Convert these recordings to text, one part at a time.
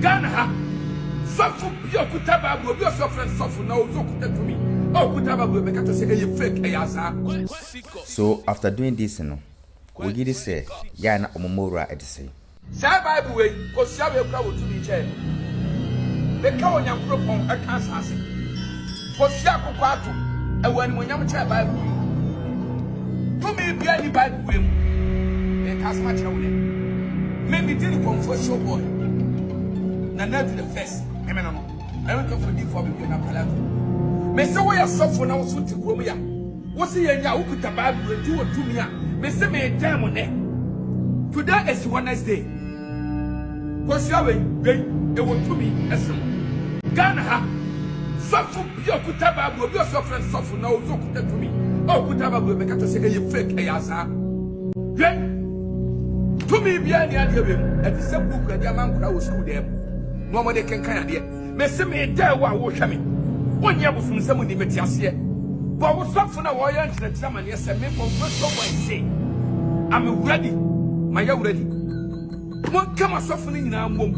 Ghana ha. Suffer pure kutaba will be a suffering suffer now so Tumi. Oh kutaba will make to say a fake ayaza. So after doing this, we get say Yana Omomora at the same. Say Bible way, Kosua will come to me chair. The cow on your propon a cancer. Kosua Akokɔ, and when Animonyam chair Bible. Tumi be any Bible way. The customer children. Maybe didn't come for show boy. Now to the first. I don't talk for you for me in a palace. Mr. Way of soft when I was with Chromia. What's the young who put a Bible and do it to me? Mr. May time on there. Today is Wednesday. Kosua way, they will to me as Ghana ha. Soft pure kutaba will be a suffering soft now so put to me. Oh, kutaba will make to say a fake ayaza. To me, be any idea at the same book that your man crowd school there. No more they can kind of dear. Messi me there while watching me. 1 year from someone in Metiasia. But what's up for now? I answer the chairman, yes, and me from first of all, say, I'm ready. My young ready. What come a suffering in our womb?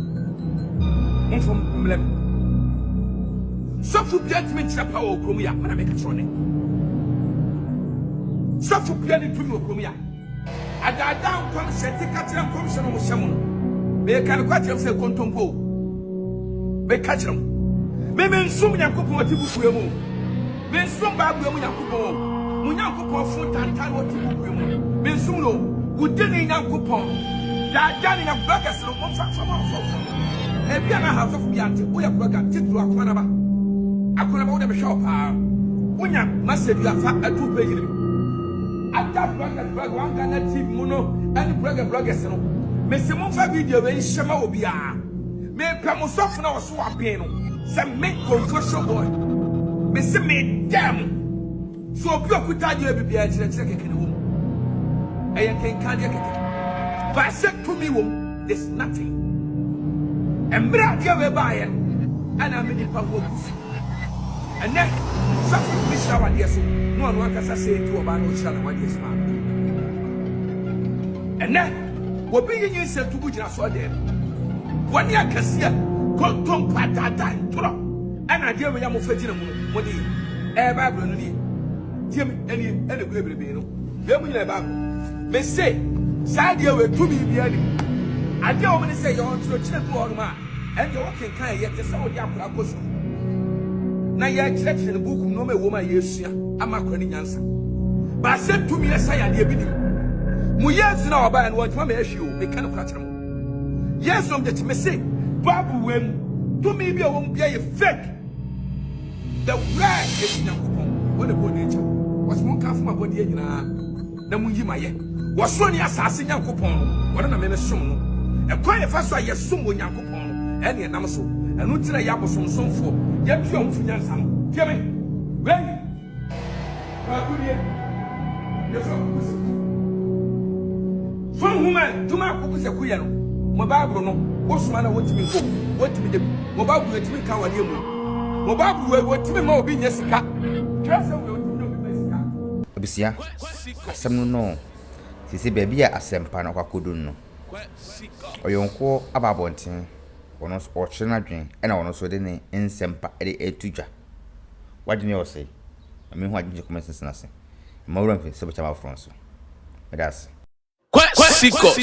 From Mlem. Suffer judgment chapel or Chromia, when I make a trone. Suffer piano to your Chromia. I got down, come, say, take a time, come, someone. They can quite have said, Contompo. Catch them. Maybe some Yakupo to Bukumu. Then some Babu Yakupo. Munyakupo foot and time to Bukumu. Then Suno, who didn't Yakupo. That Danny of Bragas from one from our folk. And we are not half of Yanti, we are Braga, Titu Aquanaba. I could have ordered a shop. Unya must have your fat at 2 pages. At that Braga, one can achieve Muno and Bragas. Mr. Monfa video, Shama will be. Me come soft now so appeal. Some make confusion boy. Me say me damn. So pure could tell you be a check in the room. I can carry a kick. But I said to me, there's nothing. And brought you a buyer. And I'm in the power. And then something we shall want yes. No one can say to about no shall want this man. And then what being you said to which I saw them. 1 year Cassia, Contom Patata, and I dear Yam of Fajina Modi, Bible, Jim, any baby, no. Then we never may say, Sadia will to be behind. I don't want to say you're on to a check on man, and you're walking kind yet to some of your Kosua. Now you're church in the book, no me woman, yes, I'm a cunning answer. But I said to me, yes, I am the video. Muyas now by and what my issue, they cannot catch them. Yes, I'm just missing. Babu when to me be a won't be a fake. The right is young. What about nature? Was one calf my body in a Namuji Maye. Was one assassin young coupon. What an amazing soon. A quiet fast I assume when young coupon. Any Namaso. And not till I yap from some for. Yet you don't finance some. Tell me. Ready? Yes, from woman to my cook is a queer. Mobabu no, what's man what to me go? What to me? Mobabu to me can you? Mobabu what to me more being yes. Obisia, some no. She said, baby, a sempan of a kuduno. Or your uncle about bonting, or not or children, and I want to say in sempa at the tuja. What do you say? I mean, what did you comment since nothing? More than so much about France. But that's Kwasikos.